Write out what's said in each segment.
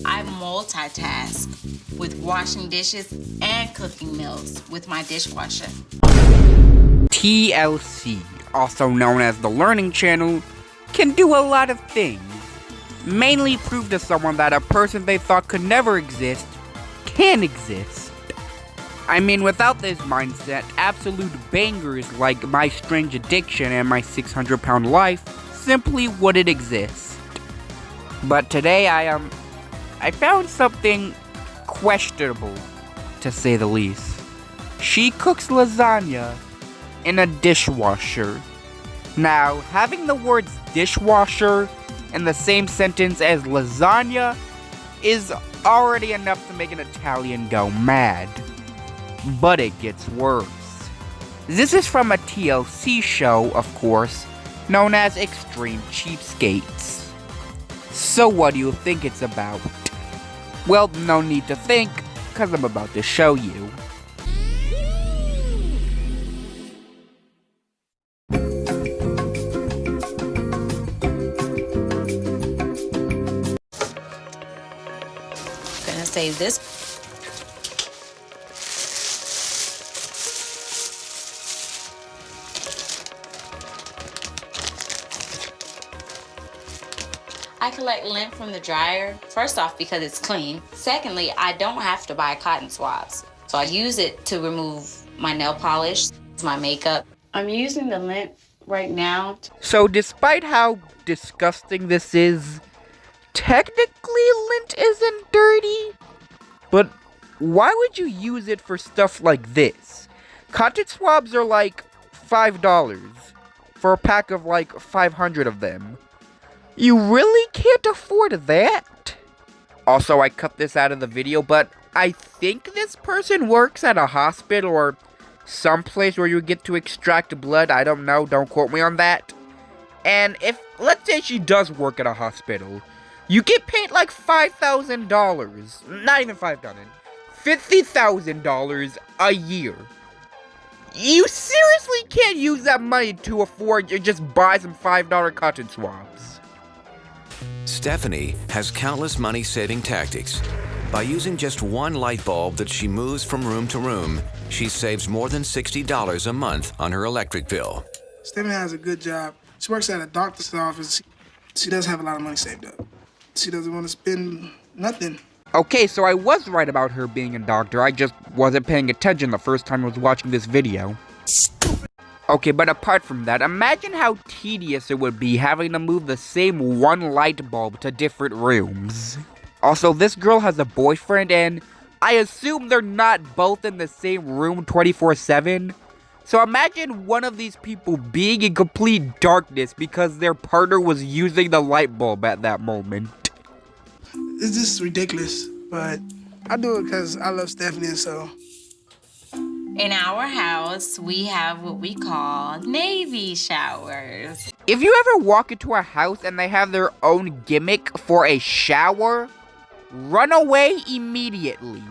I multitask with washing dishes and cooking meals with my dishwasher. TLC, also known as the Learning Channel, can do a lot of things. Mainly prove to someone that a person they thought could never exist can exist. I mean, without this mindset, absolute bangers like My Strange Addiction and My 600-Pound Life simply wouldn't exist. But today I found something questionable, to say the least. She cooks lasagna in a dishwasher. Now, having the words dishwasher in the same sentence as lasagna is already enough to make an Italian go mad. But it gets worse. This is from a TLC show, of course, known as Extreme Cheapskates. So what do you think it's about? Well, no need to think, cause I'm about to show you. Gonna save this. I collect lint from the dryer, first off because it's clean. Secondly, I don't have to buy cotton swabs. So I use it to remove my nail polish, my makeup. I'm using the lint right now. So despite how disgusting this is, technically lint isn't dirty. But why would you use it for stuff like this? Cotton swabs are like $5 for a pack of like 500 of them. You really can't afford that? Also, I cut this out of the video, but I think this person works at a hospital or someplace where you get to extract blood. I don't know, don't quote me on that. And if, let's say she does work at a hospital, you get paid like $5,000. Not even $5,000. $50,000 a year. You seriously can't use that money to afford to just buy some $5 cotton swabs. Stephanie has countless money-saving tactics. By using just one light bulb that she moves from room to room, she saves more than $60 a month on her electric bill. Stephanie has a good job. She works at a doctor's office. She does have a lot of money saved up. She doesn't want to spend nothing. Okay, so I was right about her being a doctor. I just wasn't paying attention the first time I was watching this video. Okay, but apart from that, imagine how tedious it would be having to move the same one light bulb to different rooms. Also, this girl has a boyfriend, and I assume they're not both in the same room 24/7. So imagine one of these people being in complete darkness because their partner was using the light bulb at that moment. It's just ridiculous, but I do it because I love Stephanie, so. In our house, we have what we call Navy showers. If you ever walk into a house and they have their own gimmick for a shower, run away immediately.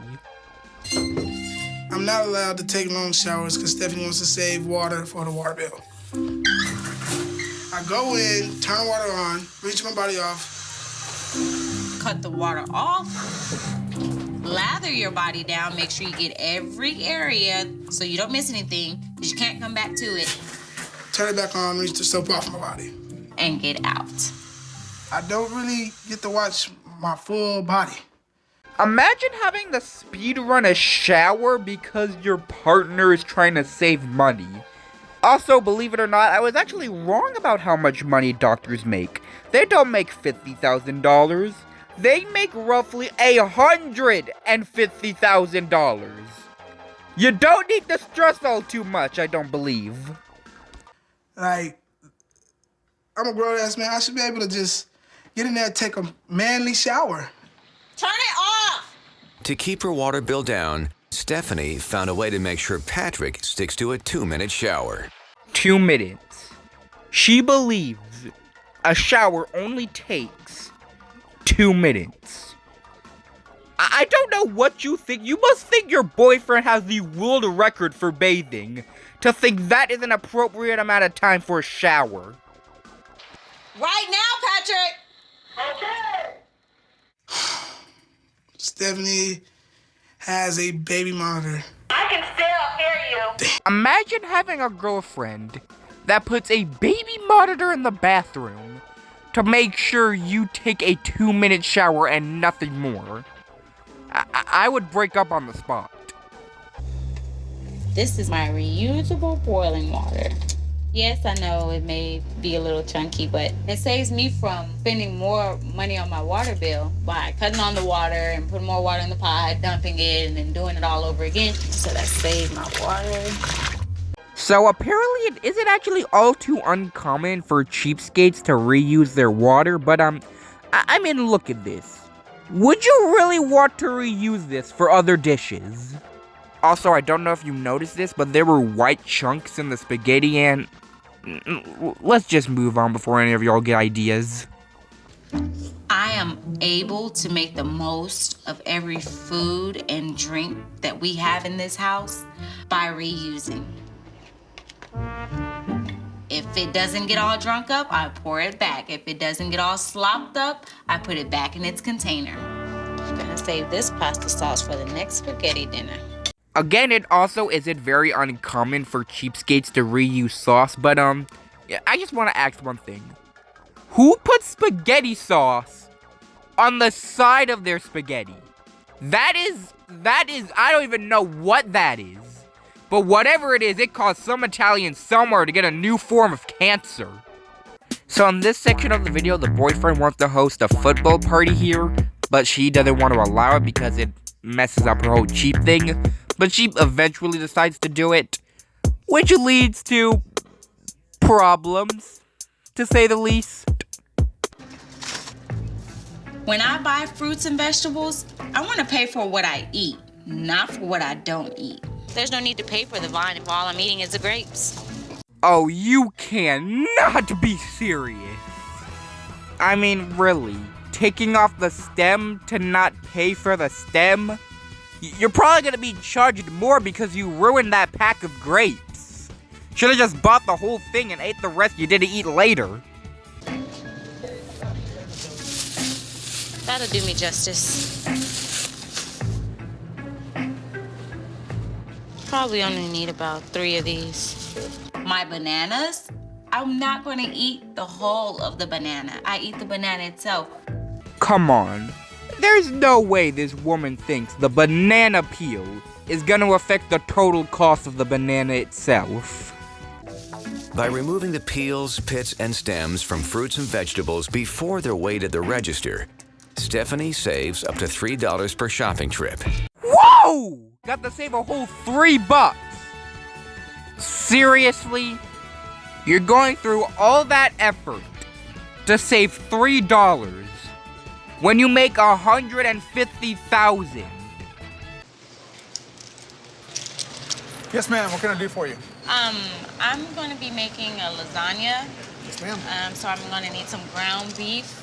I'm not allowed to take long showers because Stephanie wants to save water for the water bill. I go in, turn the water on, rinse my body off. Cut the water off. Lather your body down, make sure you get every area so you don't miss anything, because you can't come back to it. Turn it back on, rinse the soap off my body. And get out. I don't really get to watch my full body. Imagine having to speed run a shower because your partner is trying to save money. Also, believe it or not, I was actually wrong about how much money doctors make. They don't make $50,000. They make roughly $150,000. You don't need to stress all too much, I don't believe. Like, I'm a grown-ass man. I should be able to just get in there and take a manly shower. Turn it off! To keep her water bill down, Stephanie found a way to make sure Patrick sticks to a 2-minute shower. 2 minutes. She believes a shower only takes 2 minutes. I don't know what you think. You must think your boyfriend has the world record for bathing to think that is an appropriate amount of time for a shower. Right now, Patrick! Okay. Stephanie has a baby monitor. I can still hear you. Imagine having a girlfriend that puts a baby monitor in the bathroom to make sure you take a 2-minute shower and nothing more. I would break up on the spot. This is my reusable boiling water. Yes, I know it may be a little chunky, but it saves me from spending more money on my water bill by cutting on the water and putting more water in the pot, dumping it, and then doing it all over again. So that saves my water. So apparently it isn't actually all too uncommon for cheapskates to reuse their water, but I mean, look at this. Would you really want to reuse this for other dishes? Also, I don't know if you noticed this, but there were white chunks in the spaghetti, and let's just move on before any of y'all get ideas. I am able to make the most of every food and drink that we have in this house by reusing. If it doesn't get all drunk up, I pour it back. If it doesn't get all slopped up, I put it back in its container. I'm gonna save this pasta sauce for the next spaghetti dinner. Again, it also isn't very uncommon for cheapskates to reuse sauce, but yeah, I just want to ask one thing. Who puts spaghetti sauce on the side of their spaghetti? That is, I don't even know what that is. But whatever it is, it caused some Italian somewhere to get a new form of cancer. So in this section of the video, the boyfriend wants to host a football party here, but she doesn't want to allow it because it messes up her whole cheap thing. But she eventually decides to do it, which leads to problems, to say the least. When I buy fruits and vegetables, I want to pay for what I eat, not for what I don't eat. There's no need to pay for the vine if all I'm eating is the grapes. Oh, you cannot be serious. I mean, really, taking off the stem to not pay for the stem? You're probably gonna be charged more because you ruined that pack of grapes. Should've just bought the whole thing and ate the rest you didn't eat later. That'll do me justice. Probably only need about 3 of these. My bananas, I'm not gonna eat the whole of the banana. I eat the banana itself. Come on. There's no way this woman thinks the banana peel is gonna affect the total cost of the banana itself. By removing the peels, pits, and stems from fruits and vegetables before they're weighed at the register, Stephanie saves up to $3 per shopping trip. Whoa! Got to save a whole $3. Seriously? You're going through all that effort to save $3 when you make $150,000. Yes, ma'am. What can I do for you? I'm going to be making a lasagna. Yes, ma'am. So I'm going to need some ground beef.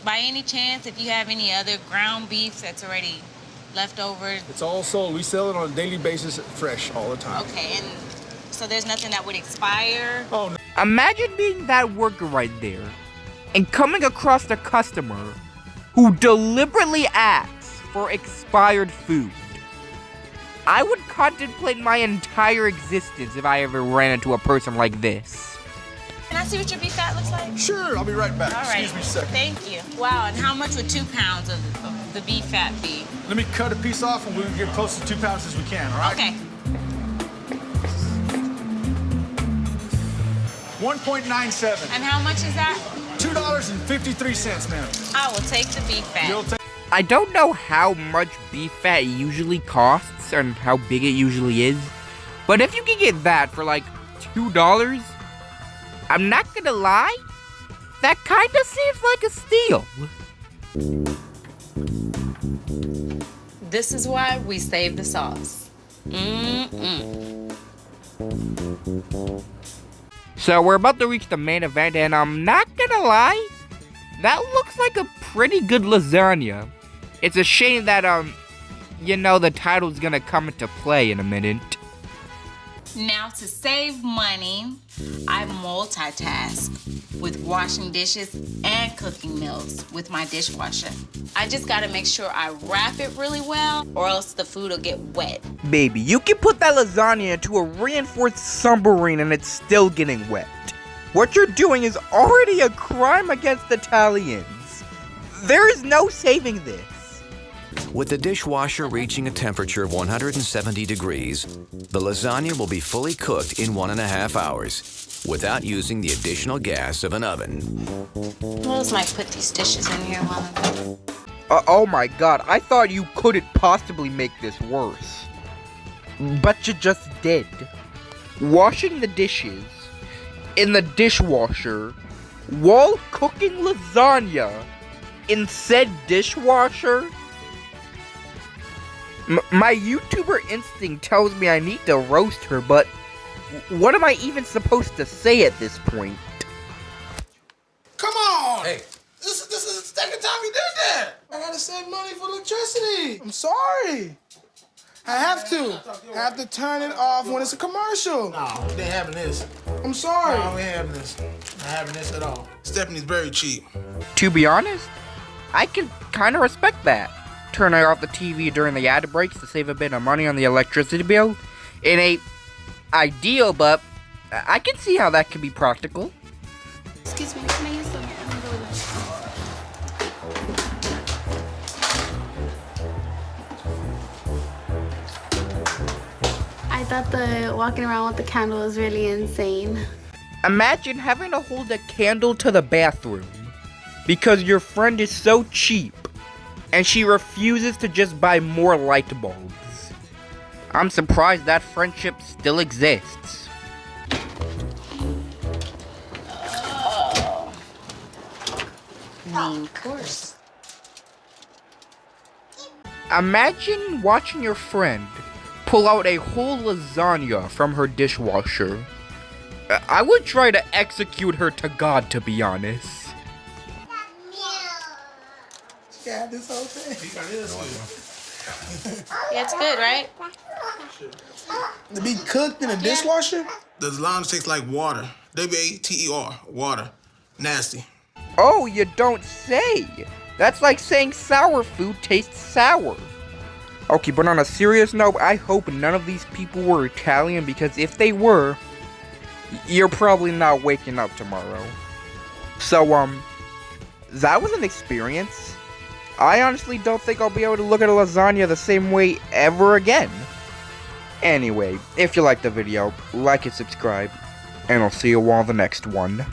By any chance, if you have any other ground beef that's already left over? It's all sold. We sell it on a daily basis, fresh all the time. Okay, and so there's nothing that would expire? Oh, no. Imagine being that worker right there and coming across a customer who deliberately asks for expired food. I would contemplate my entire existence if I ever ran into a person like this. Can I see what your beef fat looks like? Sure, I'll be right back. All right. Excuse me a second. Thank you. Wow, and how much would 2 pounds of the beef fat be? Let me cut a piece off and we'll get close to 2 pounds as we can, all right? Okay. 1.97. And how much is that? $2.53, ma'am. I will take the beef fat. You'll take. I don't know how much beef fat usually costs and how big it usually is, but if you can get that for like $2, I'm not gonna lie, that kinda seems like a steal. This is why we save the sauce. So we're about to reach the main event, and I'm not gonna lie, that looks like a pretty good lasagna. It's a shame that, the title's gonna come into play in a minute. Now, to save money, I multitask with washing dishes and cooking meals with my dishwasher. I just gotta make sure I wrap it really well or else the food will get wet. Baby, you can put that lasagna into a reinforced submarine and it's still getting wet. What you're doing is already a crime against Italians. There is no saving this. With the dishwasher reaching a temperature of 170 degrees, the lasagna will be fully cooked in 1.5 hours without using the additional gas of an oven. What else might put these dishes in here while I'm cooking? Oh my god, I thought you couldn't possibly make this worse. But you just did. Washing the dishes in the dishwasher while cooking lasagna in said dishwasher? My YouTuber instinct tells me I need to roast her, but what am I even supposed to say at this point? Come on! Hey. This is the second time you did that! I gotta save money for electricity! I'm sorry! I have to. I have to turn it off when it's a commercial. No, we ain't having this. I'm sorry. No, we ain't having this. Not having this at all. Stephanie's very cheap. To be honest, I can kind of respect that. Turning off the TV during the ad breaks to save a bit of money on the electricity bill. It ain't ideal, but I can see how that can be practical. Excuse me, can I use the I thought the walking around with the candle was really insane. Imagine having to hold a candle to the bathroom because your friend is so cheap and she refuses to just buy more light bulbs. I'm surprised that friendship still exists. Main course. Imagine watching your friend pull out a whole lasagna from her dishwasher. I would try to execute her to God, to be honest. Yeah, this whole thing. Yeah, it's good, right? To be cooked in a dishwasher? The lasagna tastes like water. W-A-T-E-R, water. Nasty. Oh, you don't say. That's like saying sour food tastes sour. Okay, but on a serious note, I hope none of these people were Italian, because if they were, you're probably not waking up tomorrow. So, that was an experience. I honestly don't think I'll be able to look at a lasagna the same way ever again. Anyway, if you liked the video, like and subscribe, and I'll see you all in the next one.